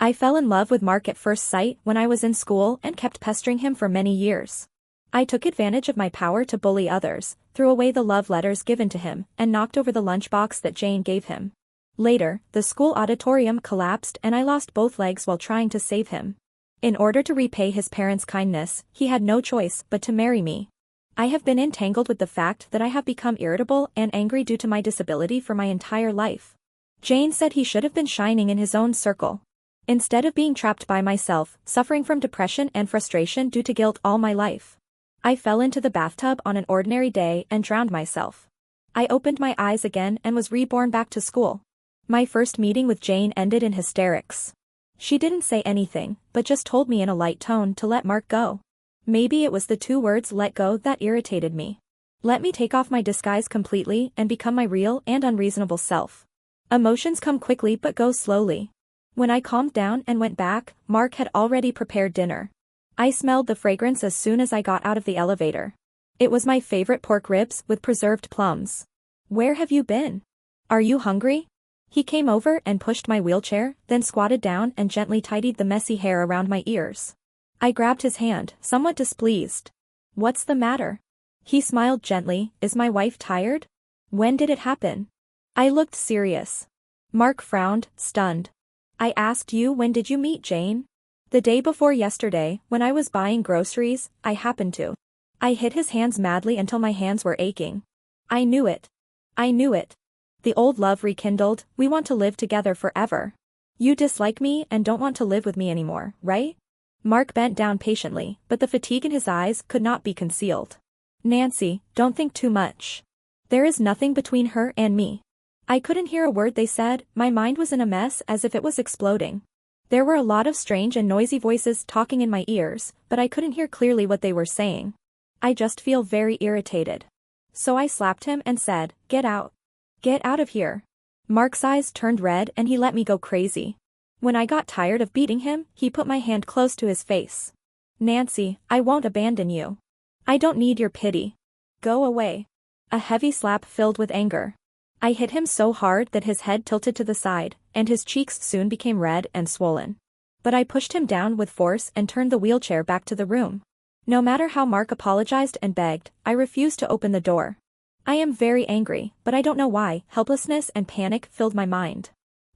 I fell in love with Mark at first sight when I was in school and kept pestering him for many years. I took advantage of my power to bully others, threw away the love letters given to him, and knocked over the lunchbox that Jane gave him. Later, the school auditorium collapsed and I lost both legs while trying to save him. In order to repay his parents' kindness, he had no choice but to marry me. I have been entangled with the fact that I have become irritable and angry due to my disability for my entire life. Jane said he should have been shining in his own circle. Instead of being trapped by myself, suffering from depression and frustration due to guilt all my life. I fell into the bathtub on an ordinary day and drowned myself. I opened my eyes again and was reborn back to school. My first meeting with Jane ended in hysterics. She didn't say anything, but just told me in a light tone to let Mark go. Maybe it was the two words "let go" that irritated me. Let me take off my disguise completely and become my real and unreasonable self. Emotions come quickly but go slowly. When I calmed down and went back, Mark had already prepared dinner. I smelled the fragrance as soon as I got out of the elevator. It was my favorite pork ribs with preserved plums. "Where have you been? Are you hungry?" He came over and pushed my wheelchair, then squatted down and gently tidied the messy hair around my ears. I grabbed his hand, somewhat displeased. "What's the matter?" He smiled gently. "Is my wife tired? When did it happen?" I looked serious. Mark frowned, stunned. "I asked you, when did you meet Jane?" "The day before yesterday, when I was buying groceries, I happened to." I hit his hands madly until my hands were aching. "I knew it. I knew it. The old love rekindled. We want to live together forever. You dislike me and don't want to live with me anymore, right?" Mark bent down patiently, but the fatigue in his eyes could not be concealed. "Nancy, don't think too much. There is nothing between her and me." I couldn't hear a word they said. My mind was in a mess as if it was exploding. There were a lot of strange and noisy voices talking in my ears, but I couldn't hear clearly what they were saying. I just feel very irritated. So I slapped him and said, "Get out. Get out of here." Mark's eyes turned red and he let me go crazy. When I got tired of beating him, he put my hand close to his face. "Nancy, I won't abandon you. I don't need your pity. Go away." A heavy slap filled with anger. I hit him so hard that his head tilted to the side, and his cheeks soon became red and swollen. But I pushed him down with force and turned the wheelchair back to the room. No matter how Mark apologized and begged, I refused to open the door. I am very angry, but I don't know why. Helplessness and panic filled my mind.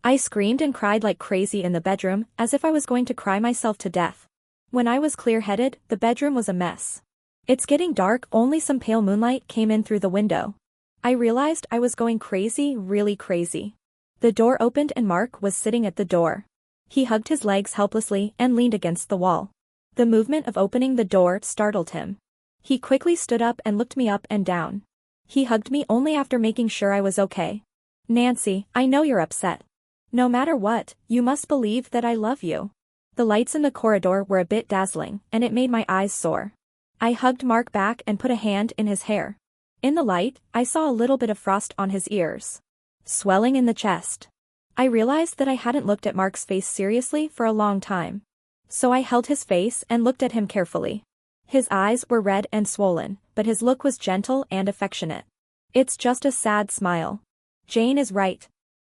I screamed and cried like crazy in the bedroom, as if I was going to cry myself to death. When I was clear-headed, the bedroom was a mess. It's getting dark, only some pale moonlight came in through the window. I realized I was going crazy, really crazy. The door opened and Mark was sitting at the door. He hugged his legs helplessly and leaned against the wall. The movement of opening the door startled him. He quickly stood up and looked me up and down. He hugged me only after making sure I was okay. "Nancy, I know you're upset. No matter what, you must believe that I love you." The lights in the corridor were a bit dazzling, and it made my eyes sore. I hugged Mark back and put a hand in his hair. In the light, I saw a little bit of frost on his ears. Swelling in the chest. I realized that I hadn't looked at Mark's face seriously for a long time. So I held his face and looked at him carefully. His eyes were red and swollen, but his look was gentle and affectionate. It's just a sad smile. Jane is right.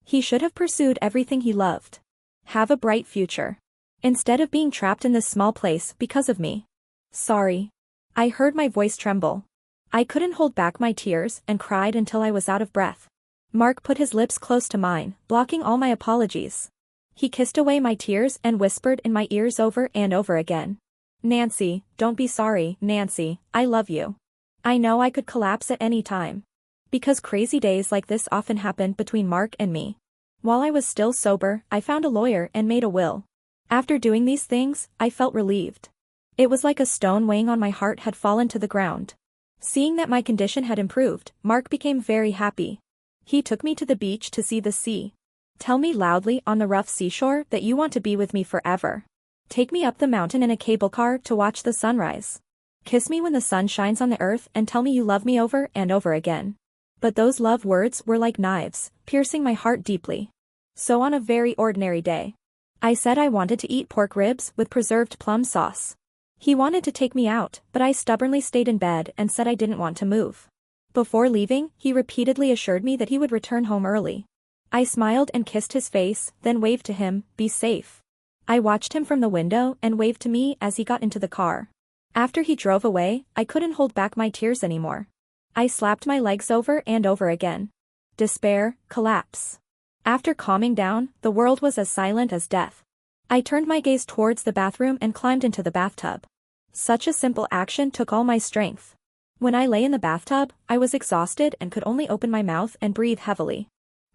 He should have pursued everything he loved. Have a bright future. Instead of being trapped in this small place because of me. Sorry. I heard my voice tremble. I couldn't hold back my tears and cried until I was out of breath. Mark put his lips close to mine, blocking all my apologies. He kissed away my tears and whispered in my ears over and over again. "Nancy, don't be sorry, Nancy, I love you. I know I could collapse at any time." Because crazy days like this often happened between Mark and me. While I was still sober, I found a lawyer and made a will. After doing these things, I felt relieved. It was like a stone weighing on my heart had fallen to the ground. Seeing that my condition had improved, Mark became very happy. He took me to the beach to see the sea. "Tell me loudly on the rough seashore that you want to be with me forever. Take me up the mountain in a cable car to watch the sunrise. Kiss me when the sun shines on the earth and tell me you love me over and over again." But those love words were like knives, piercing my heart deeply. So on a very ordinary day, I said I wanted to eat pork ribs with preserved plum sauce. He wanted to take me out, but I stubbornly stayed in bed and said I didn't want to move. Before leaving, he repeatedly assured me that he would return home early. I smiled and kissed his face, then waved to him, "Be safe." I watched him from the window and waved to me as he got into the car. After he drove away, I couldn't hold back my tears anymore. I slapped my legs over and over again. Despair, collapse. After calming down, the world was as silent as death. I turned my gaze towards the bathroom and climbed into the bathtub. Such a simple action took all my strength. When I lay in the bathtub, I was exhausted and could only open my mouth and breathe heavily.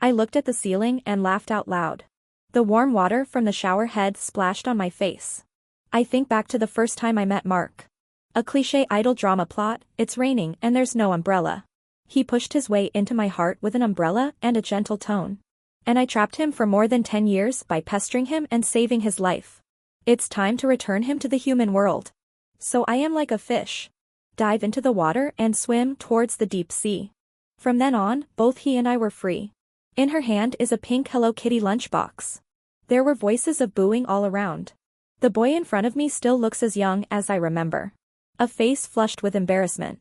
I looked at the ceiling and laughed out loud. The warm water from the shower head splashed on my face. I think back to the first time I met Mark. A cliché idol drama plot, it's raining and there's no umbrella. He pushed his way into my heart with an umbrella and a gentle tone. And I trapped him for more than 10 years by pestering him and saving his life. It's time to return him to the human world. So I am like a fish. Dive into the water and swim towards the deep sea. From then on, both he and I were free. In her hand is a pink Hello Kitty lunchbox. There were voices of booing all around. The boy in front of me still looks as young as I remember. A face flushed with embarrassment.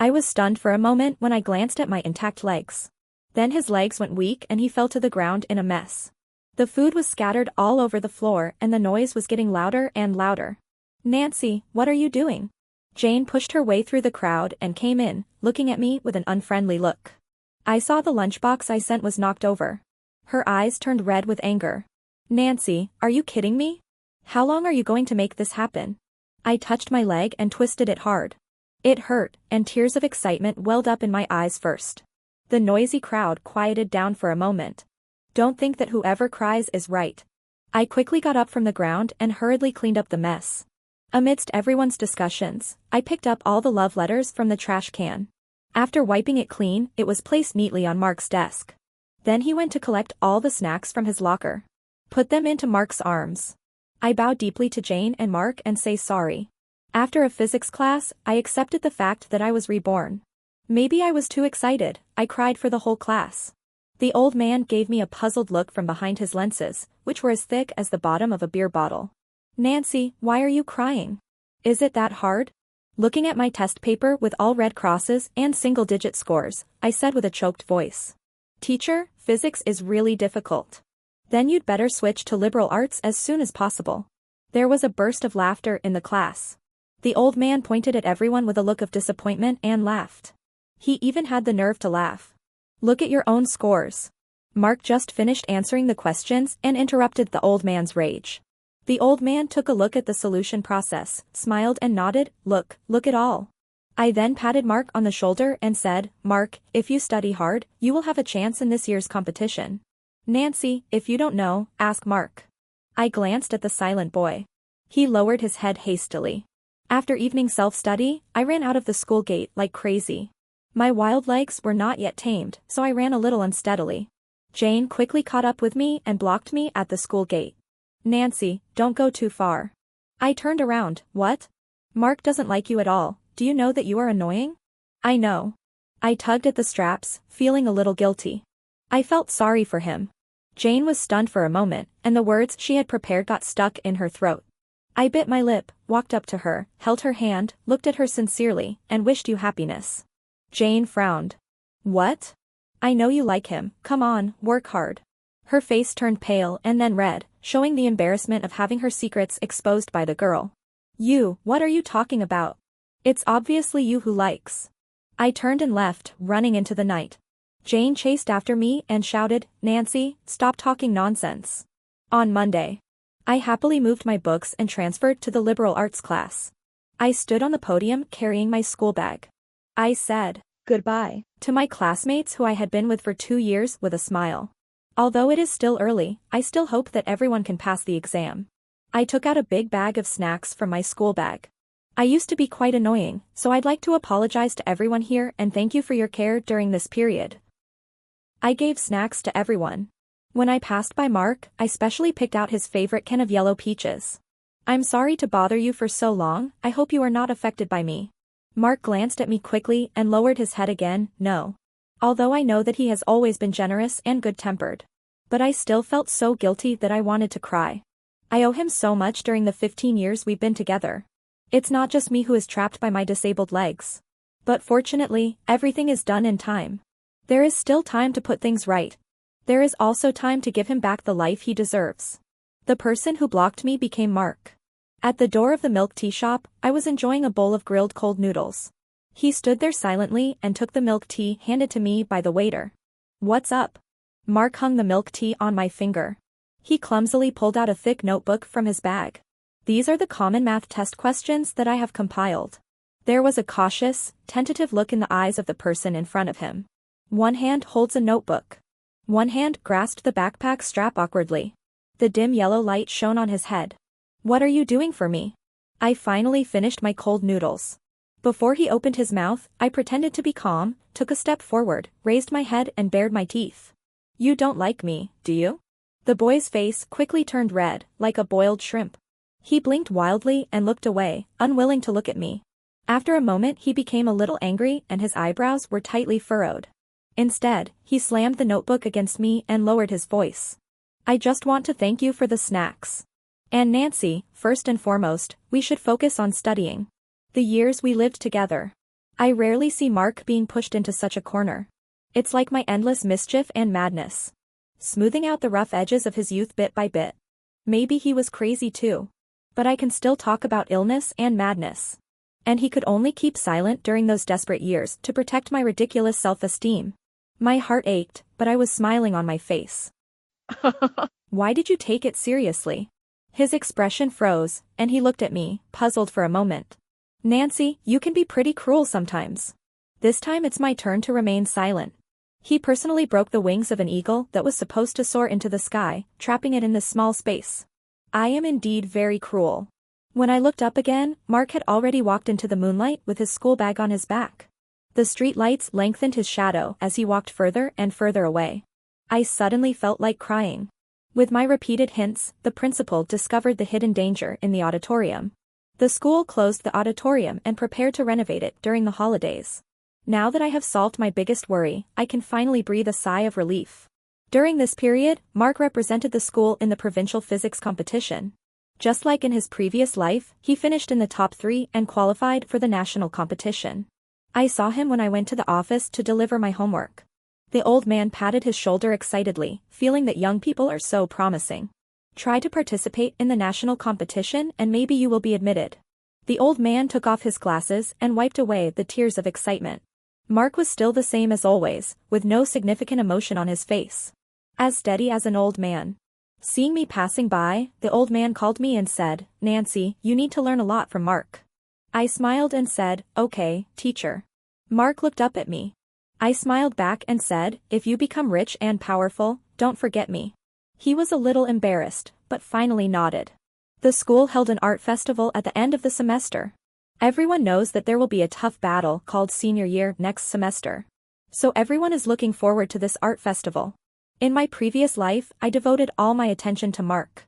I was stunned for a moment when I glanced at my intact legs. Then his legs went weak and he fell to the ground in a mess. The food was scattered all over the floor and the noise was getting louder and louder. Nancy, what are you doing? Jane pushed her way through the crowd and came in, looking at me with an unfriendly look. I saw the lunchbox I sent was knocked over. Her eyes turned red with anger. Nancy, are you kidding me? How long are you going to make this happen? I touched my leg and twisted it hard. It hurt, and tears of excitement welled up in my eyes first. The noisy crowd quieted down for a moment. Don't think that whoever cries is right. I quickly got up from the ground and hurriedly cleaned up the mess. Amidst everyone's discussions, I picked up all the love letters from the trash can. After wiping it clean, it was placed neatly on Mark's desk. Then he went to collect all the snacks from his locker. Put them into Mark's arms. I bowed deeply to Jane and Mark and say sorry. After a physics class, I accepted the fact that I was reborn. Maybe I was too excited, I cried for the whole class. The old man gave me a puzzled look from behind his lenses, which were as thick as the bottom of a beer bottle. Nancy, why are you crying? Is it that hard? Looking at my test paper with all red crosses and single-digit scores, I said with a choked voice. Teacher, physics is really difficult. Then you'd better switch to liberal arts as soon as possible. There was a burst of laughter in the class. The old man pointed at everyone with a look of disappointment and laughed. He even had the nerve to laugh. Look at your own scores. Mark just finished answering the questions and interrupted the old man's rage. The old man took a look at the solution process, smiled and nodded, look at all. I then patted Mark on the shoulder and said, Mark, if you study hard, you will have a chance in this year's competition. Nancy, if you don't know, ask Mark. I glanced at the silent boy. He lowered his head hastily. After evening self-study, I ran out of the school gate like crazy. My wild legs were not yet tamed, so I ran a little unsteadily. Jane quickly caught up with me and blocked me at the school gate. Nancy, don't go too far. I turned around, what? Mark doesn't like you at all, do you know that you are annoying? I know. I tugged at the straps, feeling a little guilty. I felt sorry for him. Jane was stunned for a moment, and the words she had prepared got stuck in her throat. I bit my lip, walked up to her, held her hand, looked at her sincerely, and wished you happiness. Jane frowned. What? I know you like him, come on, work hard. Her face turned pale and then red, showing the embarrassment of having her secrets exposed by the girl. You, what are you talking about? It's obviously you who likes. I turned and left, running into the night. Jane chased after me and shouted, Nancy, stop talking nonsense. On Monday, I happily moved my books and transferred to the liberal arts class. I stood on the podium carrying my school bag. I said goodbye to my classmates who I had been with for 2 years with a smile. Although it is still early, I still hope that everyone can pass the exam. I took out a big bag of snacks from my school bag. I used to be quite annoying, so I'd like to apologize to everyone here and thank you for your care during this period. I gave snacks to everyone. When I passed by Mark, I specially picked out his favorite can of yellow peaches. I'm sorry to bother you for so long, I hope you are not affected by me. Mark glanced at me quickly and lowered his head again, no. Although I know that he has always been generous and good-tempered. But I still felt so guilty that I wanted to cry. I owe him so much during the 15 years we've been together. It's not just me who is trapped by my disabled legs. But fortunately, everything is done in time. There is still time to put things right. There is also time to give him back the life he deserves. The person who blocked me became Mark. At the door of the milk tea shop, I was enjoying a bowl of grilled cold noodles. He stood there silently and took the milk tea handed to me by the waiter. "What's up?" Mark hung the milk tea on my finger. He clumsily pulled out a thick notebook from his bag. "These are the common math test questions that I have compiled." There was a cautious, tentative look in the eyes of the person in front of him. One hand holds a notebook. One hand grasped the backpack strap awkwardly. The dim yellow light shone on his head. "What are you doing for me?" I finally finished my cold noodles. Before he opened his mouth, I pretended to be calm, took a step forward, raised my head and bared my teeth. "You don't like me, do you?" The boy's face quickly turned red, like a boiled shrimp. He blinked wildly and looked away, unwilling to look at me. After a moment he became a little angry and his eyebrows were tightly furrowed. Instead, he slammed the notebook against me and lowered his voice. "I just want to thank you for the snacks. And Nancy, first and foremost, we should focus on studying. The years we lived together. I rarely see Mark being pushed into such a corner. It's like my endless mischief and madness. Smoothing out the rough edges of his youth bit by bit. Maybe he was crazy too. But I can still talk about illness and madness. And he could only keep silent during those desperate years to protect my ridiculous self-esteem." My heart ached, but I was smiling on my face. "Why did you take it seriously?" His expression froze, and he looked at me, puzzled for a moment. "Nancy, you can be pretty cruel sometimes. This time it's my turn to remain silent." He personally broke the wings of an eagle that was supposed to soar into the sky, trapping it in this small space. I am indeed very cruel. When I looked up again, Mark had already walked into the moonlight with his school bag on his back. The street lights lengthened his shadow as he walked further and further away. I suddenly felt like crying. With my repeated hints, the principal discovered the hidden danger in the auditorium. The school closed the auditorium and prepared to renovate it during the holidays. Now that I have solved my biggest worry, I can finally breathe a sigh of relief. During this period, Mark represented the school in the provincial physics competition. Just like in his previous life, he finished in the top 3 and qualified for the national competition. I saw him when I went to the office to deliver my homework. The old man patted his shoulder excitedly, feeling that young people are so promising. "Try to participate in the national competition and maybe you will be admitted." The old man took off his glasses and wiped away the tears of excitement. Mark was still the same as always, with no significant emotion on his face. As steady as an old man. Seeing me passing by, the old man called me and said, "Nancy, you need to learn a lot from Mark." I smiled and said, "Okay, teacher." Mark looked up at me. I smiled back and said, "If you become rich and powerful, don't forget me." He was a little embarrassed, but finally nodded. The school held an art festival at the end of the semester. Everyone knows that there will be a tough battle called senior year next semester. So everyone is looking forward to this art festival. In my previous life, I devoted all my attention to Mark.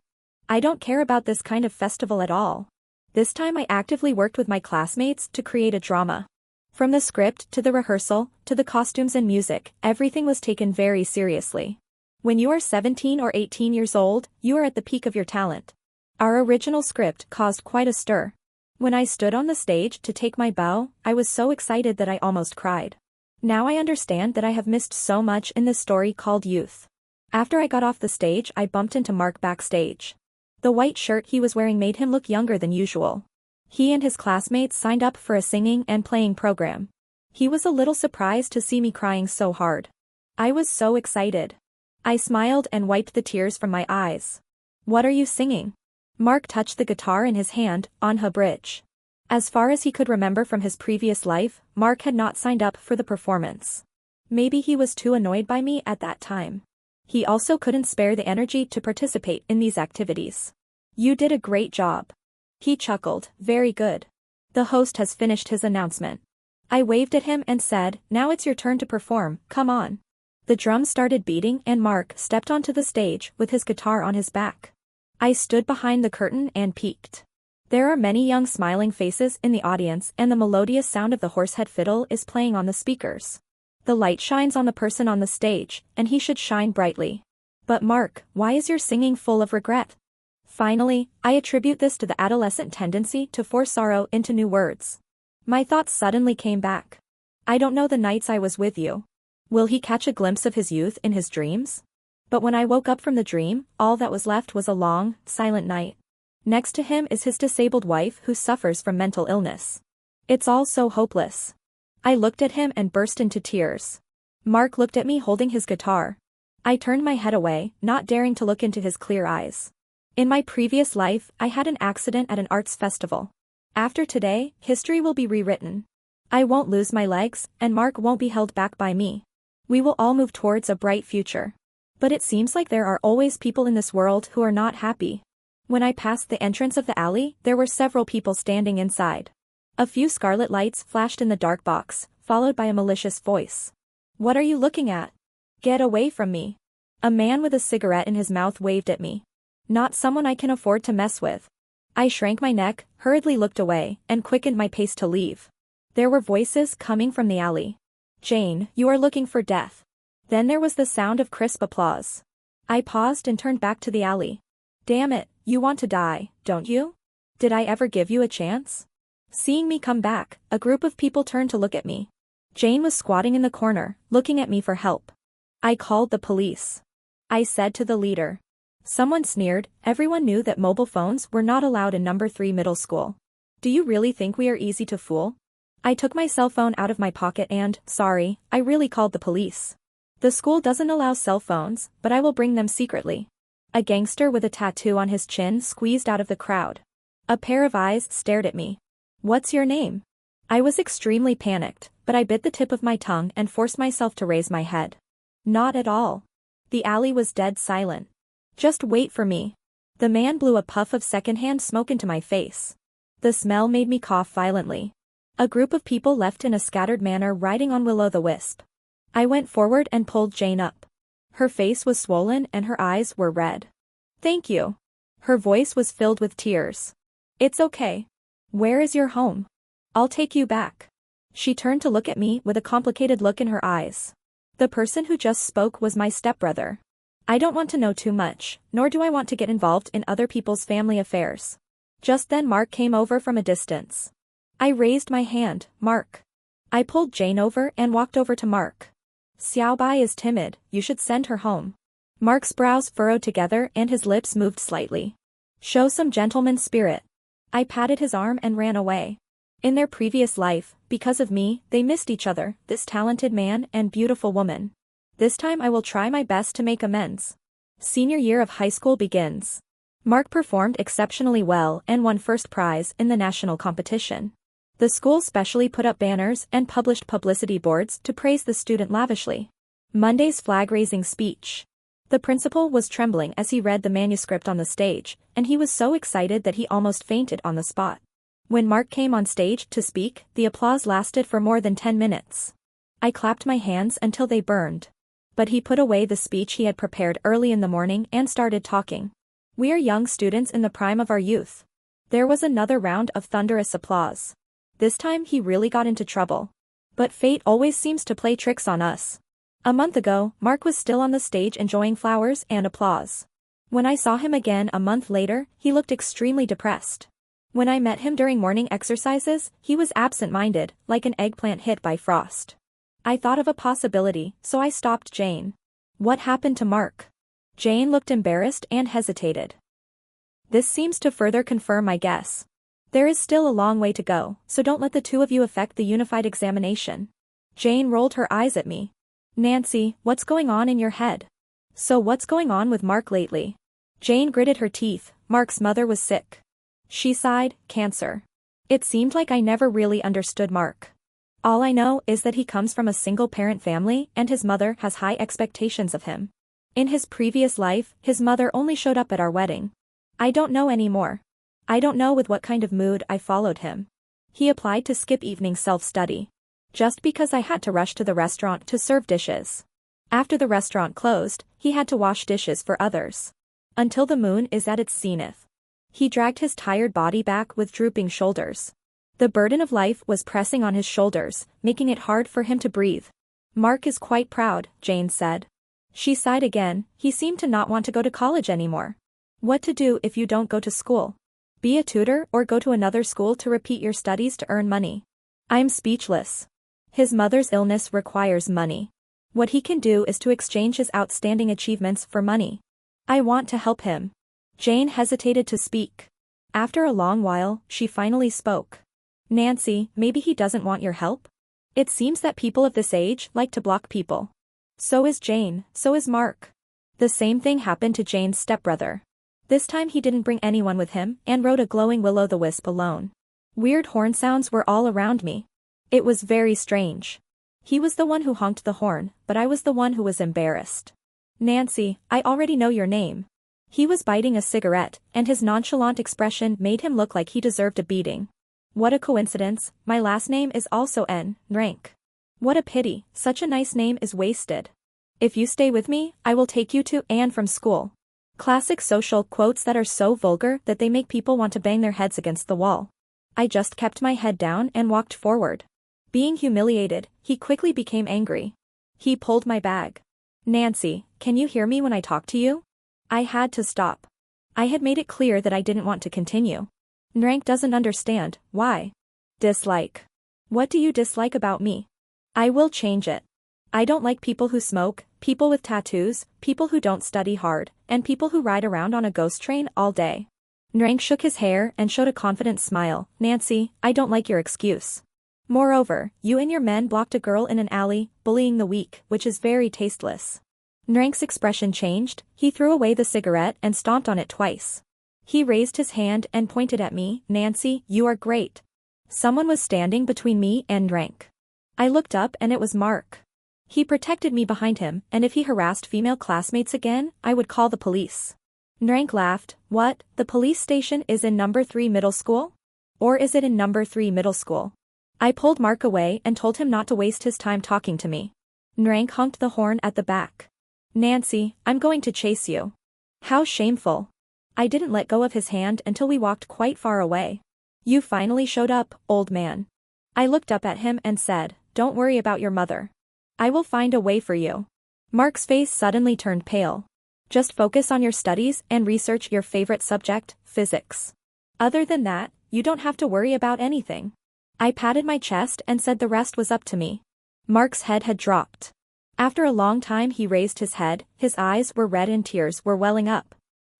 I don't care about this kind of festival at all. This time I actively worked with my classmates to create a drama. From the script to the rehearsal, to the costumes and music, everything was taken very seriously. When you are 17 or 18 years old, you are at the peak of your talent. Our original script caused quite a stir. When I stood on the stage to take my bow, I was so excited that I almost cried. Now I understand that I have missed so much in this story called youth. After I got off the stage, I bumped into Mark backstage. The white shirt he was wearing made him look younger than usual. He and his classmates signed up for a singing and playing program. He was a little surprised to see me crying so hard. I was so excited. I smiled and wiped the tears from my eyes. "What are you singing?" Mark touched the guitar in his hand, on a bridge. As far as he could remember from his previous life, Mark had not signed up for the performance. Maybe he was too annoyed by me at that time. He also couldn't spare the energy to participate in these activities. "You did a great job." He chuckled, "Very good. The host has finished his announcement." I waved at him and said, "Now it's your turn to perform, come on." The drums started beating and Mark stepped onto the stage with his guitar on his back. I stood behind the curtain and peeked. There are many young smiling faces in the audience and the melodious sound of the horsehead fiddle is playing on the speakers. The light shines on the person on the stage, and he should shine brightly. "But Mark, why is your singing full of regret?" Finally, I attribute this to the adolescent tendency to force sorrow into new words. My thoughts suddenly came back. I don't know the nights I was with you. Will he catch a glimpse of his youth in his dreams? But when I woke up from the dream, all that was left was a long, silent night. Next to him is his disabled wife who suffers from mental illness. It's all so hopeless. I looked at him and burst into tears. Mark looked at me holding his guitar. I turned my head away, not daring to look into his clear eyes. In my previous life, I had an accident at an arts festival. After today, history will be rewritten. I won't lose my legs, and Mark won't be held back by me. We will all move towards a bright future. But it seems like there are always people in this world who are not happy. When I passed the entrance of the alley, there were several people standing inside. A few scarlet lights flashed in the dark box, followed by a malicious voice. "What are you looking at? Get away from me." A man with a cigarette in his mouth waved at me. Not someone I can afford to mess with. I shrank my neck, hurriedly looked away, and quickened my pace to leave. There were voices coming from the alley. "Jane, you are looking for death." Then there was the sound of crisp applause. I paused and turned back to the alley. "Damn it, you want to die, don't you? Did I ever give you a chance?" Seeing me come back, a group of people turned to look at me. Jane was squatting in the corner, looking at me for help. "I called the police," I said to the leader. Someone sneered. Everyone knew that mobile phones were not allowed in number 3 middle school. "Do you really think we are easy to fool?" I took my cell phone out of my pocket and, sorry, I really called the police. The school doesn't allow cell phones, but I will bring them secretly. A gangster with a tattoo on his chin squeezed out of the crowd. A pair of eyes stared at me. "What's your name?" I was extremely panicked, but I bit the tip of my tongue and forced myself to raise my head. Not at all. The alley was dead silent. "Just wait for me." The man blew a puff of secondhand smoke into my face. The smell made me cough violently. A group of people left in a scattered manner riding on Will-o'-the-Wisp. I went forward and pulled Jane up. Her face was swollen and her eyes were red. "Thank you." Her voice was filled with tears. "It's okay. Where is your home? I'll take you back." She turned to look at me with a complicated look in her eyes. The person who just spoke was my stepbrother. I don't want to know too much, nor do I want to get involved in other people's family affairs. Just then Mark came over from a distance. I raised my hand. "Mark." I pulled Jane over and walked over to Mark. "Xiaobai is timid, you should send her home." Mark's brows furrowed together and his lips moved slightly. "Show some gentleman spirit." I patted his arm and ran away. In their previous life, because of me, they missed each other, this talented man and beautiful woman. This time I will try my best to make amends. Senior year of high school begins. Mark performed exceptionally well and won first prize in the national competition. The school specially put up banners and published publicity boards to praise the student lavishly. Monday's flag-raising speech. The principal was trembling as he read the manuscript on the stage, and he was so excited that he almost fainted on the spot. When Mark came on stage to speak, the applause lasted for more than 10 minutes. I clapped my hands until they burned. But he put away the speech he had prepared early in the morning and started talking. "We are young students in the prime of our youth." There was another round of thunderous applause. This time he really got into trouble. But fate always seems to play tricks on us. A month ago, Mark was still on the stage enjoying flowers and applause. When I saw him again a month later, he looked extremely depressed. When I met him during morning exercises, he was absent-minded, like an eggplant hit by frost. I thought of a possibility, so I stopped Jane. "What happened to Mark?" Jane looked embarrassed and hesitated. This seems to further confirm my guess. There is still a long way to go, so don't let the two of you affect the unified examination. Jane rolled her eyes at me. "Nancy, what's going on in your head?" "So what's going on with Mark lately?" Jane gritted her teeth. "Mark's mother was sick." She sighed. "Cancer." It seemed like I never really understood Mark. All I know is that he comes from a single-parent family and his mother has high expectations of him. In his previous life, his mother only showed up at our wedding. I don't know anymore. I don't know with what kind of mood I followed him. He applied to skip evening self-study. Just because I had to rush to the restaurant to serve dishes. After the restaurant closed, he had to wash dishes for others. Until the moon is at its zenith. He dragged his tired body back with drooping shoulders. The burden of life was pressing on his shoulders, making it hard for him to breathe. "Mark is quite proud," Jane said. She sighed again. "He seemed to not want to go to college anymore." "What to do if you don't go to school? Be a tutor or go to another school to repeat your studies to earn money?" I am speechless. His mother's illness requires money. What he can do is to exchange his outstanding achievements for money. I want to help him. Jane hesitated to speak. After a long while, she finally spoke. Nancy, maybe he doesn't want your help? It seems that people of this age like to block people. So is Jane, so is Mark. The same thing happened to Jane's stepbrother. This time he didn't bring anyone with him and rode a glowing will-o'-the-wisp alone. Weird horn sounds were all around me. It was very strange. He was the one who honked the horn, but I was the one who was embarrassed. Nancy, I already know your name. He was biting a cigarette, and his nonchalant expression made him look like he deserved a beating. What a coincidence, my last name is also Rank. What a pity, such a nice name is wasted. If you stay with me, I will take you to and from school. Classic social quotes that are so vulgar that they make people want to bang their heads against the wall. I just kept my head down and walked forward. Being humiliated, he quickly became angry. He pulled my bag. Nancy, can you hear me when I talk to you? I had to stop. I had made it clear that I didn't want to continue. Rank doesn't understand, why? Dislike. What do you dislike about me? I will change it. I don't like people who smoke, people with tattoos, people who don't study hard, and people who ride around on a ghost train all day. Rank shook his hair and showed a confident smile. Nancy, I don't like your excuse. Moreover, you and your men blocked a girl in an alley, bullying the weak, which is very tasteless. Rank's expression changed, he threw away the cigarette and stomped on it twice. He raised his hand and pointed at me. Nancy, you are great. Someone was standing between me and Rank. I looked up and it was Mark. He protected me behind him, and if he harassed female classmates again, I would call the police. Rank laughed. What, the police station is in number 3 middle school? Or is it in number 3 middle school? I pulled Mark away and told him not to waste his time talking to me. Rank honked the horn at the back. Nancy, I'm going to chase you. How shameful. I didn't let go of his hand until we walked quite far away. You finally showed up, old man. I looked up at him and said, don't worry about your mother. I will find a way for you. Mark's face suddenly turned pale. Just focus on your studies and research your favorite subject, physics. Other than that, you don't have to worry about anything. I patted my chest and said the rest was up to me. Mark's head had dropped. After a long time he raised his head, his eyes were red and tears were welling up.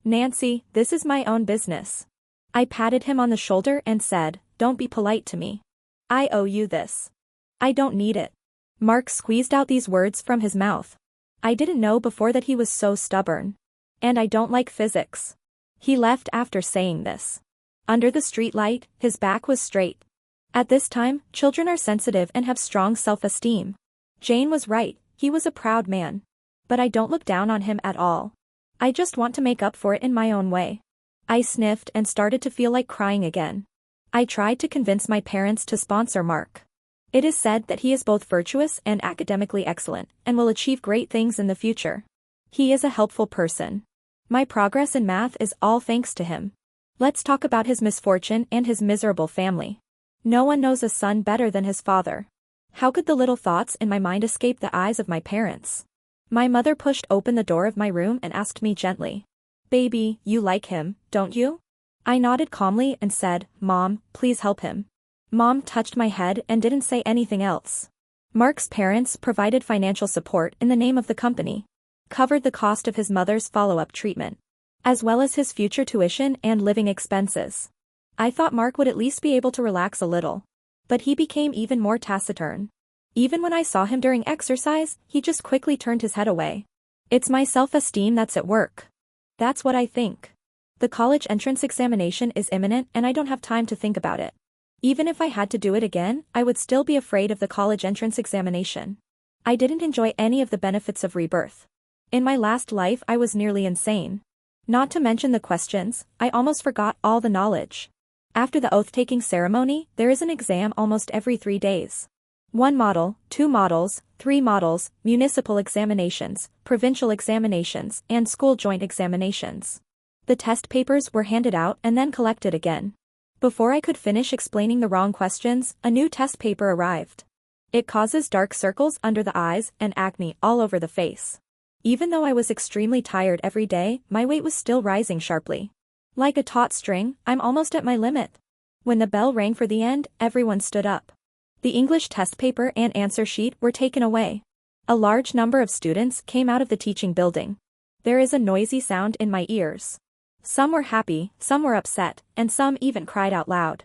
Nancy, this is my own business. I patted him on the shoulder and said, don't be polite to me. I owe you this. I don't need it. Mark squeezed out these words from his mouth. I didn't know before that he was so stubborn. And I don't like physics. He left after saying this. Under the streetlight, his back was straight. At this time, children are sensitive and have strong self-esteem. Jane was right, he was a proud man. But I don't look down on him at all. I just want to make up for it in my own way. I sniffed and started to feel like crying again. I tried to convince my parents to sponsor Mark. It is said that he is both virtuous and academically excellent, and will achieve great things in the future. He is a helpful person. My progress in math is all thanks to him. Let's talk about his misfortune and his miserable family. No one knows a son better than his father. How could the little thoughts in my mind escape the eyes of my parents? My mother pushed open the door of my room and asked me gently. Baby, you like him, don't you? I nodded calmly and said, Mom, please help him. Mom touched my head and didn't say anything else. Mark's parents provided financial support in the name of the company. Covered the cost of his mother's follow-up treatment. As well as his future tuition and living expenses. I thought Mark would at least be able to relax a little. But he became even more taciturn. Even when I saw him during exercise, he just quickly turned his head away. It's my self-esteem that's at work. That's what I think. The college entrance examination is imminent and I don't have time to think about it. Even if I had to do it again, I would still be afraid of the college entrance examination. I didn't enjoy any of the benefits of rebirth. In my last life I was nearly insane. Not to mention the questions, I almost forgot all the knowledge. After the oath-taking ceremony, there is an exam almost every 3 days. 1 model, 2 models, 3 models, municipal examinations, provincial examinations, and school joint examinations. The test papers were handed out and then collected again. Before I could finish explaining the wrong questions, a new test paper arrived. It causes dark circles under the eyes and acne all over the face. Even though I was extremely tired every day, my weight was still rising sharply. Like a taut string, I'm almost at my limit. When the bell rang for the end, everyone stood up. The English test paper and answer sheet were taken away. A large number of students came out of the teaching building. There is a noisy sound in my ears. Some were happy, some were upset, and some even cried out loud.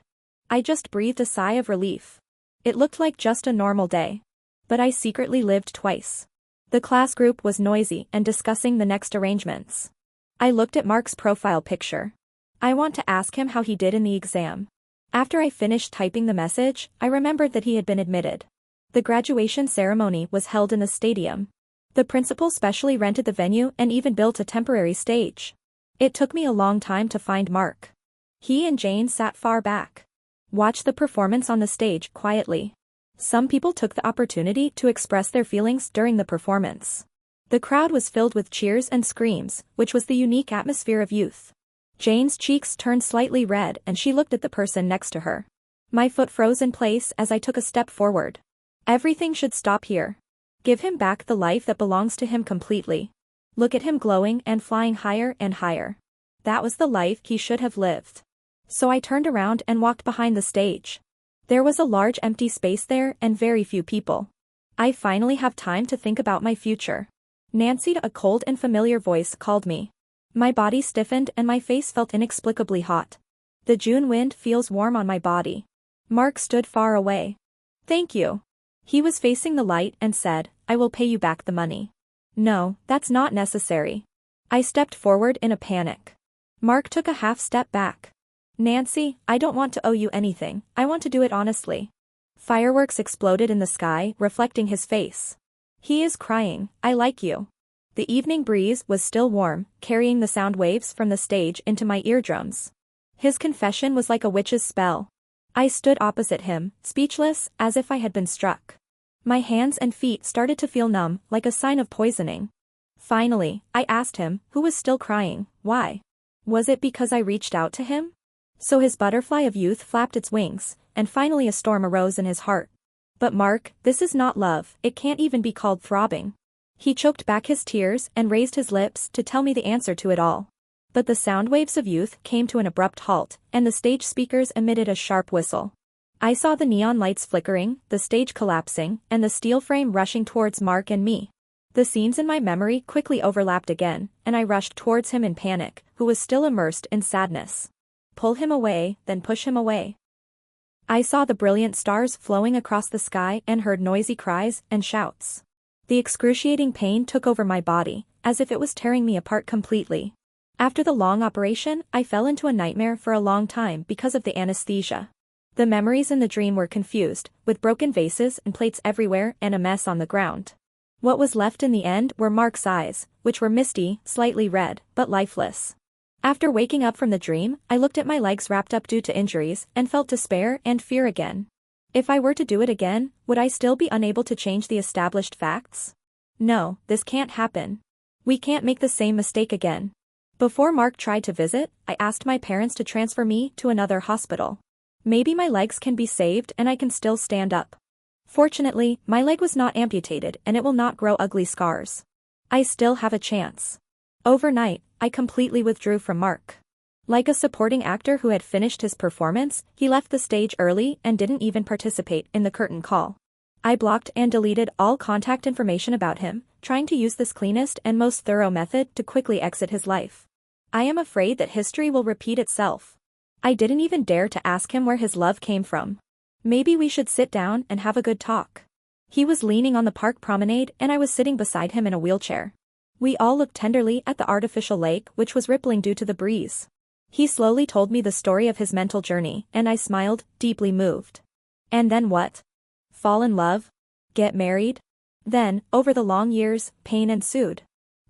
I just breathed a sigh of relief. It looked like just a normal day. But I secretly lived twice. The class group was noisy and discussing the next arrangements. I looked at Mark's profile picture. I want to ask him how he did in the exam. After I finished typing the message, I remembered that he had been admitted. The graduation ceremony was held in the stadium. The principal specially rented the venue and even built a temporary stage. It took me a long time to find Mark. He and Jane sat far back. Watched the performance on the stage quietly. Some people took the opportunity to express their feelings during the performance. The crowd was filled with cheers and screams, which was the unique atmosphere of youth. Jane's cheeks turned slightly red and she looked at the person next to her. My foot froze in place as I took a step forward. Everything should stop here. Give him back the life that belongs to him completely. Look at him glowing and flying higher and higher. That was the life he should have lived. So I turned around and walked behind the stage. There was a large empty space there and very few people. I finally have time to think about my future. Nancy, a cold and familiar voice called me. My body stiffened and my face felt inexplicably hot. The June wind feels warm on my body. Mark stood far away. Thank you. He was facing the light and said, I will pay you back the money. No, that's not necessary. I stepped forward in a panic. Mark took a half step back. Nancy, I don't want to owe you anything, I want to do it honestly. Fireworks exploded in the sky, reflecting his face. He is crying, I like you. The evening breeze was still warm, carrying the sound waves from the stage into my eardrums. His confession was like a witch's spell. I stood opposite him, speechless, as if I had been struck. My hands and feet started to feel numb, like a sign of poisoning. Finally, I asked him, who was still crying, why? Was it because I reached out to him? So his butterfly of youth flapped its wings, and finally a storm arose in his heart. But Mark, this is not love, it can't even be called throbbing. He choked back his tears and raised his lips to tell me the answer to it all. But the sound waves of youth came to an abrupt halt, and the stage speakers emitted a sharp whistle. I saw the neon lights flickering, the stage collapsing, and the steel frame rushing towards Mark and me. The scenes in my memory quickly overlapped again, and I rushed towards him in panic, who was still immersed in sadness. Pull him away, then push him away. I saw the brilliant stars flowing across the sky and heard noisy cries and shouts. The excruciating pain took over my body, as if it was tearing me apart completely. After the long operation, I fell into a nightmare for a long time because of the anesthesia. The memories in the dream were confused, with broken vases and plates everywhere and a mess on the ground. What was left in the end were Mark's eyes, which were misty, slightly red, but lifeless. After waking up from the dream, I looked at my legs wrapped up due to injuries and felt despair and fear again. If I were to do it again, would I still be unable to change the established facts? No, this can't happen. We can't make the same mistake again. Before Mark tried to visit, I asked my parents to transfer me to another hospital. Maybe my legs can be saved and I can still stand up. Fortunately, my leg was not amputated and it will not grow ugly scars. I still have a chance. Overnight, I completely withdrew from Mark. Like a supporting actor who had finished his performance, he left the stage early and didn't even participate in the curtain call. I blocked and deleted all contact information about him, trying to use this cleanest and most thorough method to quickly exit his life. I am afraid that history will repeat itself. I didn't even dare to ask him where his love came from. Maybe we should sit down and have a good talk. He was leaning on the park promenade and I was sitting beside him in a wheelchair. We all looked tenderly at the artificial lake which was rippling due to the breeze. He slowly told me the story of his mental journey and I smiled, deeply moved. And then what? Fall in love? Get married? Then, over the long years, pain ensued.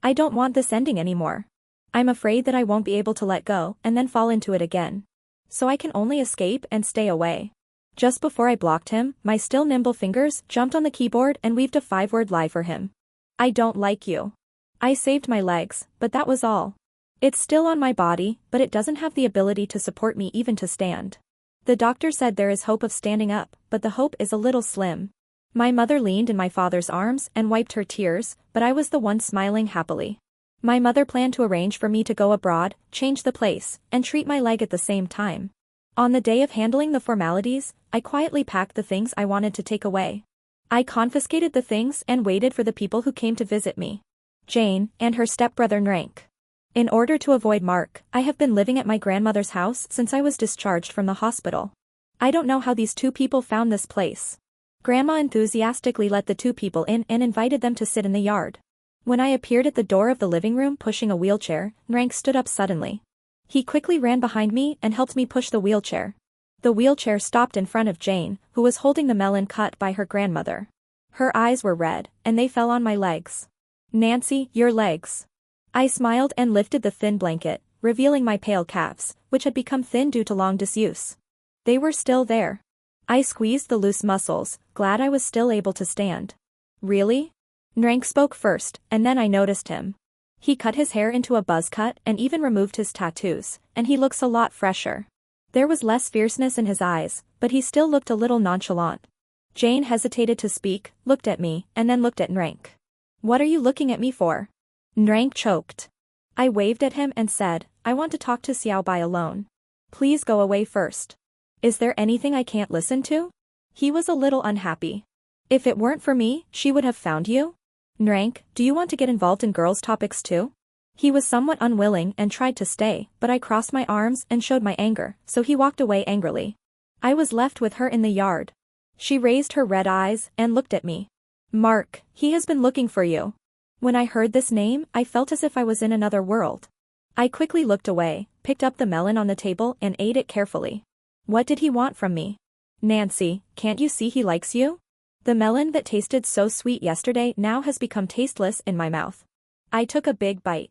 I don't want this ending anymore. I'm afraid that I won't be able to let go and then fall into it again. So I can only escape and stay away. Just before I blocked him, my still nimble fingers jumped on the keyboard and weaved a 5-word lie for him. I don't like you. I saved my legs, but that was all. It's still on my body, but it doesn't have the ability to support me even to stand. The doctor said there is hope of standing up, but the hope is a little slim. My mother leaned in my father's arms and wiped her tears, but I was the one smiling happily. My mother planned to arrange for me to go abroad, change the place, and treat my leg at the same time. On the day of handling the formalities, I quietly packed the things I wanted to take away. I confiscated the things and waited for the people who came to visit me. Jane, and her stepbrother Nrank. In order to avoid Mark, I have been living at my grandmother's house since I was discharged from the hospital. I don't know how these two people found this place. Grandma enthusiastically let the two people in and invited them to sit in the yard. When I appeared at the door of the living room pushing a wheelchair, Nrank stood up suddenly. He quickly ran behind me and helped me push the wheelchair. The wheelchair stopped in front of Jane, who was holding the melon cut by her grandmother. Her eyes were red, and they fell on my legs. "Nancy, your legs." I smiled and lifted the thin blanket, revealing my pale calves, which had become thin due to long disuse. They were still there. I squeezed the loose muscles, glad I was still able to stand. "Really?" Nrank spoke first, and then I noticed him. He cut his hair into a buzz cut and even removed his tattoos, and he looks a lot fresher. There was less fierceness in his eyes, but he still looked a little nonchalant. Jane hesitated to speak, looked at me, and then looked at Nrank. "What are you looking at me for?" Nrank choked. I waved at him and said, "I want to talk to Xiaobai alone. Please go away first. Is there anything I can't listen to?" He was a little unhappy. "If it weren't for me, she would have found you?" "Nrank, do you want to get involved in girls' topics too?" He was somewhat unwilling and tried to stay, but I crossed my arms and showed my anger, so he walked away angrily. I was left with her in the yard. She raised her red eyes and looked at me. "Mark, he has been looking for you." When I heard this name, I felt as if I was in another world. I quickly looked away, picked up the melon on the table and ate it carefully. What did he want from me? "Nancy, can't you see he likes you?" The melon that tasted so sweet yesterday now has become tasteless in my mouth. I took a big bite.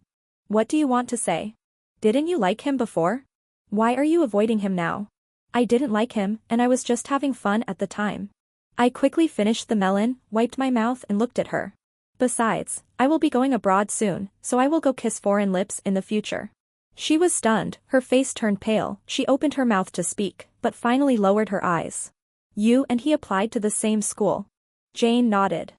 "What do you want to say? Didn't you like him before? Why are you avoiding him now?" I didn't like him, and I was just having fun at the time. I quickly finished the melon, wiped my mouth and looked at her. Besides, I will be going abroad soon, so I will go kiss foreign lips in the future. She was stunned, her face turned pale, she opened her mouth to speak, but finally lowered her eyes. "You and he applied to the same school?" Jane nodded.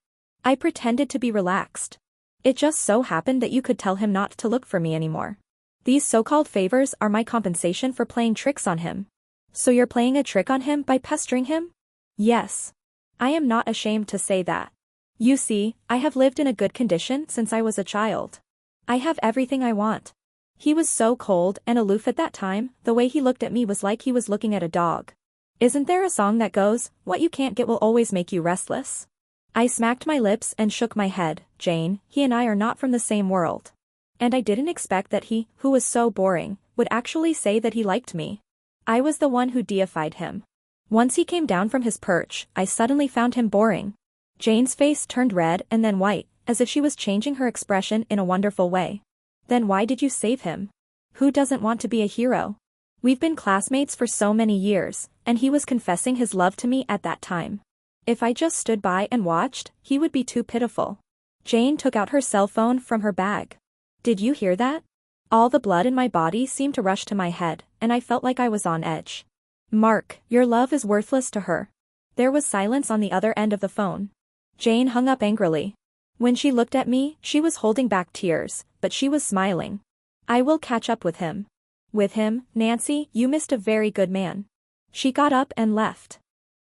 I pretended to be relaxed. "It just so happened that you could tell him not to look for me anymore. These so-called favors are my compensation for playing tricks on him." "So you're playing a trick on him by pestering him?" "Yes. I am not ashamed to say that. You see, I have lived in a good condition since I was a child. I have everything I want." He was so cold and aloof at that time, the way he looked at me was like he was looking at a dog. Isn't there a song that goes, "What you can't get will always make you restless"? I smacked my lips and shook my head. "Jane, he and I are not from the same world." And I didn't expect that he, who was so boring, would actually say that he liked me. I was the one who deified him. Once he came down from his perch, I suddenly found him boring. Jane's face turned red and then white, as if she was changing her expression in a wonderful way. "Then why did you save him? Who doesn't want to be a hero? We've been classmates for so many years, and he was confessing his love to me at that time. If I just stood by and watched, he would be too pitiful." Jane took out her cell phone from her bag. "Did you hear that?" All the blood in my body seemed to rush to my head, and I felt like I was on edge. "Mark, your love is worthless to her." There was silence on the other end of the phone. Jane hung up angrily. When she looked at me, she was holding back tears, but she was smiling. "I will catch up with him." "With him, Nancy, you missed a very good man." She got up and left.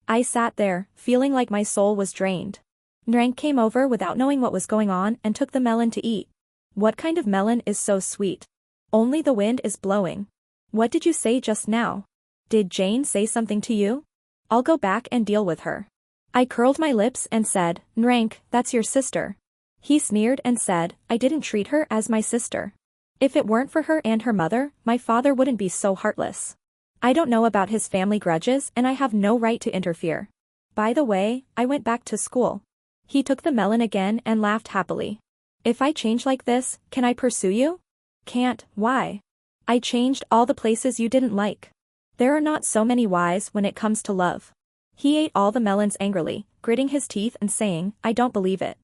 I sat there, feeling like my soul was drained. Nrank came over without knowing what was going on and took the melon to eat. "What kind of melon is so sweet? Only the wind is blowing." "What did you say just now? Did Jane say something to you?" "I'll go back and deal with her." I curled my lips and said, "Nrank, that's your sister." He sneered and said, "I didn't treat her as my sister. If it weren't for her and her mother, my father wouldn't be so heartless. I don't know about his family grudges and I have no right to interfere. By the way, I went back to school." He took the melon again and laughed happily. "If I change like this, can I pursue you?" "Can't, why?" "I changed all the places you didn't like. There are not so many whys when it comes to love." He ate all the melons angrily, gritting his teeth and saying, "I don't believe it.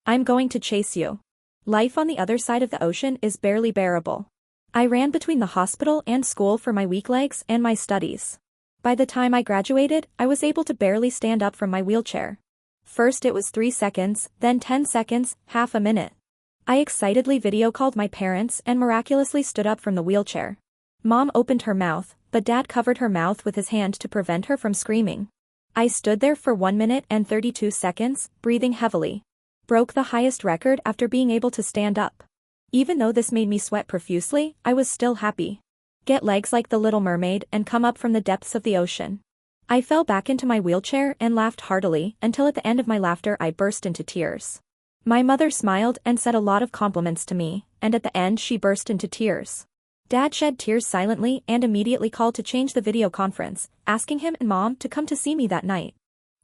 I'm going to chase you. Life on the other side of the ocean is barely bearable." I ran between the hospital and school for my weak legs and my studies. By the time I graduated, I was able to barely stand up from my wheelchair. First it was 3 seconds, then 10 seconds, half a minute. I excitedly video called my parents and miraculously stood up from the wheelchair. Mom opened her mouth, but Dad covered her mouth with his hand to prevent her from screaming. I stood there for 1 minute and 32 seconds, breathing heavily. Broke the highest record after being able to stand up. Even though this made me sweat profusely, I was still happy. Get legs like the Little Mermaid and come up from the depths of the ocean. I fell back into my wheelchair and laughed heartily until at the end of my laughter I burst into tears. My mother smiled and said a lot of compliments to me, and at the end she burst into tears. Dad shed tears silently and immediately called to change the video conference, asking him and Mom to come to see me that night.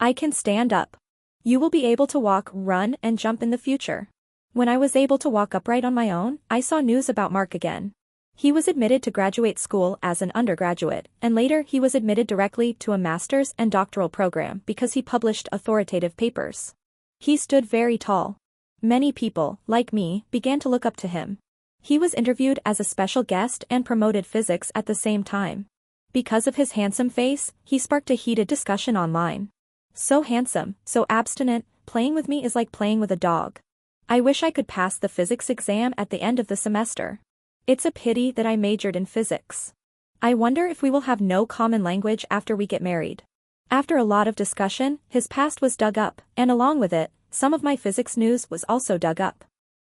I can stand up. You will be able to walk, run, and jump in the future. When I was able to walk upright on my own, I saw news about Mark again. He was admitted to graduate school as an undergraduate, and later he was admitted directly to a master's and doctoral program because he published authoritative papers. He stood very tall. Many people, like me, began to look up to him. He was interviewed as a special guest and promoted physics at the same time. Because of his handsome face, he sparked a heated discussion online. So handsome, so abstinent, playing with me is like playing with a dog. I wish I could pass the physics exam at the end of the semester. It's a pity that I majored in physics. I wonder if we will have no common language after we get married. After a lot of discussion, his past was dug up, and along with it, some of my physics news was also dug up.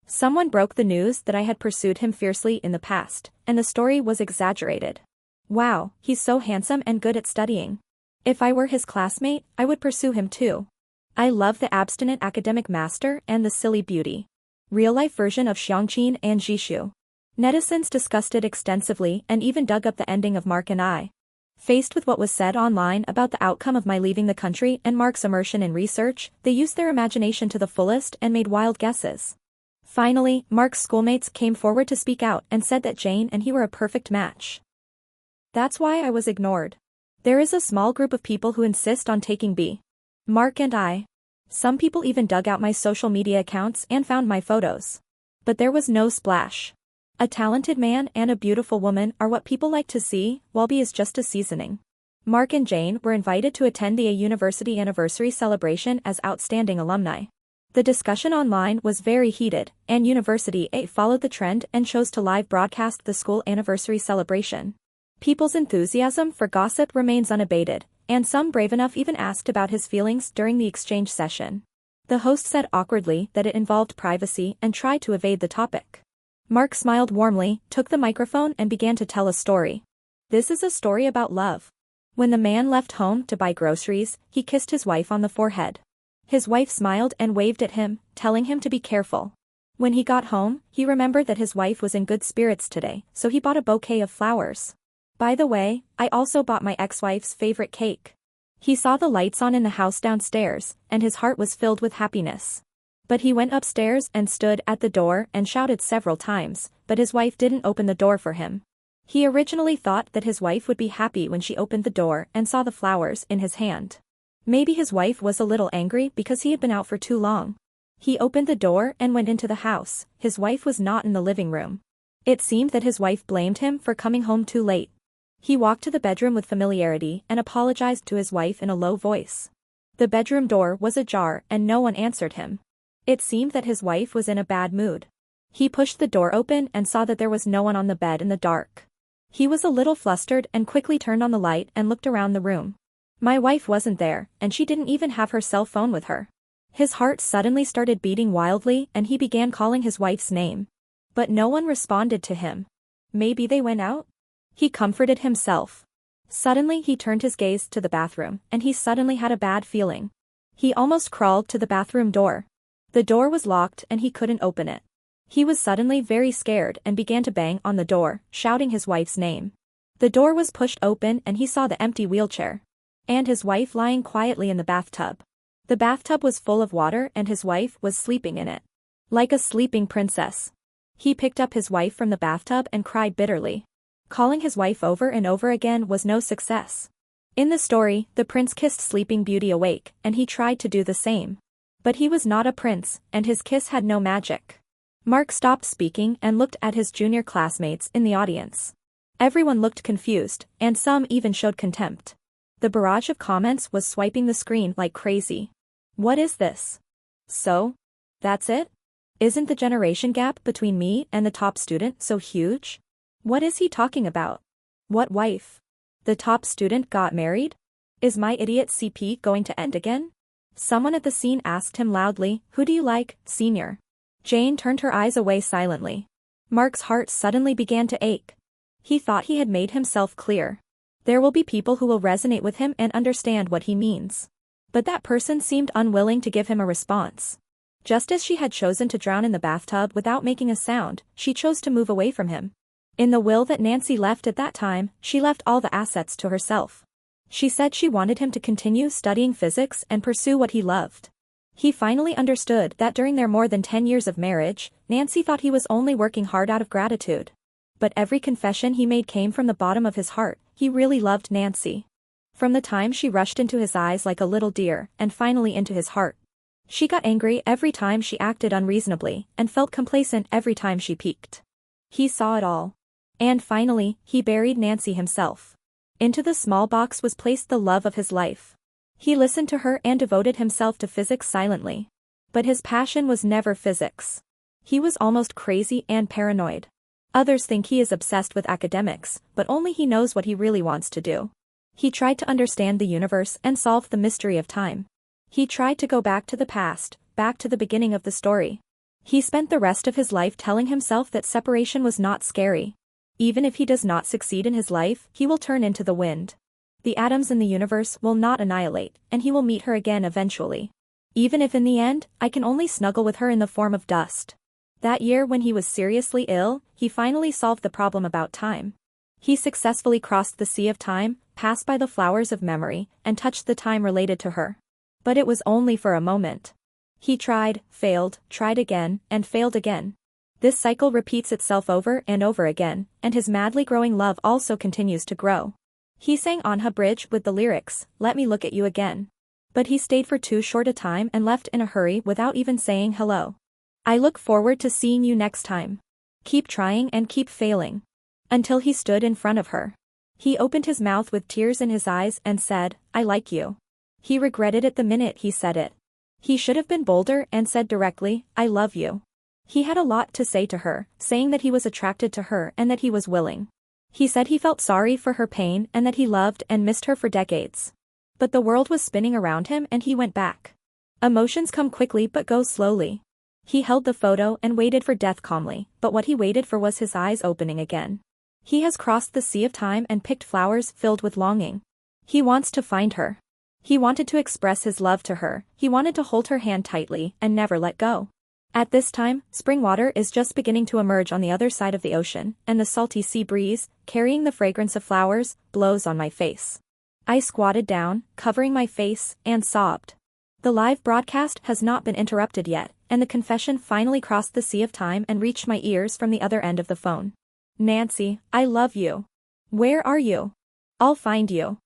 Someone broke the news that I had pursued him fiercely in the past, and the story was exaggerated. Wow, he's so handsome and good at studying. If I were his classmate, I would pursue him too. I love the abstinent academic master and the silly beauty. Real-life version of Xiangqin and Jishu. Netizens discussed it extensively and even dug up the ending of Mark and I. Faced with what was said online about the outcome of my leaving the country and Mark's immersion in research, they used their imagination to the fullest and made wild guesses. Finally, Mark's schoolmates came forward to speak out and said that Jane and he were a perfect match. That's why I was ignored. There is a small group of people who insist on taking B. Mark and I. Some people even dug out my social media accounts and found my photos. But there was no splash. A talented man and a beautiful woman are what people like to see, while B is just a seasoning. Mark and Jane were invited to attend the A University anniversary celebration as outstanding alumni. The discussion online was very heated, and University A followed the trend and chose to live broadcast the school anniversary celebration. People's enthusiasm for gossip remains unabated, and some brave enough even asked about his feelings during the exchange session. The host said awkwardly that it involved privacy and tried to evade the topic. Mark smiled warmly, took the microphone and began to tell a story. This is a story about love. When the man left home to buy groceries, he kissed his wife on the forehead. His wife smiled and waved at him, telling him to be careful. When he got home, he remembered that his wife was in good spirits today, so he bought a bouquet of flowers. By the way, I also bought my ex-wife's favorite cake. He saw the lights on in the house downstairs, and his heart was filled with happiness. But he went upstairs and stood at the door and shouted several times, but his wife didn't open the door for him. He originally thought that his wife would be happy when she opened the door and saw the flowers in his hand. Maybe his wife was a little angry because he had been out for too long. He opened the door and went into the house. His wife was not in the living room. It seemed that his wife blamed him for coming home too late. He walked to the bedroom with familiarity and apologized to his wife in a low voice. The bedroom door was ajar and no one answered him. It seemed that his wife was in a bad mood. He pushed the door open and saw that there was no one on the bed in the dark. He was a little flustered and quickly turned on the light and looked around the room. My wife wasn't there, and she didn't even have her cell phone with her. His heart suddenly started beating wildly and he began calling his wife's name. But no one responded to him. Maybe they went out? He comforted himself. Suddenly he turned his gaze to the bathroom, and he suddenly had a bad feeling. He almost crawled to the bathroom door. The door was locked and he couldn't open it. He was suddenly very scared and began to bang on the door, shouting his wife's name. The door was pushed open and he saw the empty wheelchair. And his wife lying quietly in the bathtub. The bathtub was full of water and his wife was sleeping in it. Like a sleeping princess. He picked up his wife from the bathtub and cried bitterly. Calling his wife over and over again was no success. In the story, the prince kissed Sleeping Beauty awake, and he tried to do the same. But he was not a prince, and his kiss had no magic. Mark stopped speaking and looked at his junior classmates in the audience. Everyone looked confused, and some even showed contempt. The barrage of comments was swiping the screen like crazy. What is this? So? That's it? Isn't the generation gap between me and the top student so huge? What is he talking about? What wife? The top student got married? Is my idiot CP going to end again? Someone at the scene asked him loudly, "Who do you like, senior?" Jane turned her eyes away silently. Mark's heart suddenly began to ache. He thought he had made himself clear. There will be people who will resonate with him and understand what he means. But that person seemed unwilling to give him a response. Just as she had chosen to drown in the bathtub without making a sound, she chose to move away from him. In the will that Nancy left at that time, she left all the assets to herself. She said she wanted him to continue studying physics and pursue what he loved. He finally understood that during their more than 10 years of marriage, Nancy thought he was only working hard out of gratitude. But every confession he made came from the bottom of his heart. He really loved Nancy. From the time she rushed into his eyes like a little deer, and finally into his heart. She got angry every time she acted unreasonably, and felt complacent every time she peeked. He saw it all. And finally, he buried Nancy himself. Into the small box was placed the love of his life. He listened to her and devoted himself to physics silently. But his passion was never physics. He was almost crazy and paranoid. Others think he is obsessed with academics, but only he knows what he really wants to do. He tried to understand the universe and solve the mystery of time. He tried to go back to the past, back to the beginning of the story. He spent the rest of his life telling himself that separation was not scary. Even if he does not succeed in his life, he will turn into the wind. The atoms in the universe will not annihilate, and he will meet her again eventually. Even if in the end, I can only snuggle with her in the form of dust. That year when he was seriously ill, he finally solved the problem about time. He successfully crossed the sea of time, passed by the flowers of memory, and touched the time related to her. But it was only for a moment. He tried, failed, tried again, and failed again. This cycle repeats itself over and over again, and his madly growing love also continues to grow. He sang Anha Bridge with the lyrics, "Let me look at you again." But he stayed for too short a time and left in a hurry without even saying hello. I look forward to seeing you next time. Keep trying and keep failing. Until he stood in front of her. He opened his mouth with tears in his eyes and said, "I like you." He regretted it the minute he said it. He should have been bolder and said directly, "I love you." He had a lot to say to her, saying that he was attracted to her and that he was willing. He said he felt sorry for her pain and that he loved and missed her for decades. But the world was spinning around him and he went back. Emotions come quickly but go slowly. He held the photo and waited for death calmly, but what he waited for was his eyes opening again. He has crossed the sea of time and picked flowers filled with longing. He wants to find her. He wanted to express his love to her, he wanted to hold her hand tightly and never let go. At this time, spring water is just beginning to emerge on the other side of the ocean, and the salty sea breeze, carrying the fragrance of flowers, blows on my face. I squatted down, covering my face, and sobbed. The live broadcast has not been interrupted yet, and the confession finally crossed the sea of time and reached my ears from the other end of the phone. "Nancy, I love you. Where are you? I'll find you."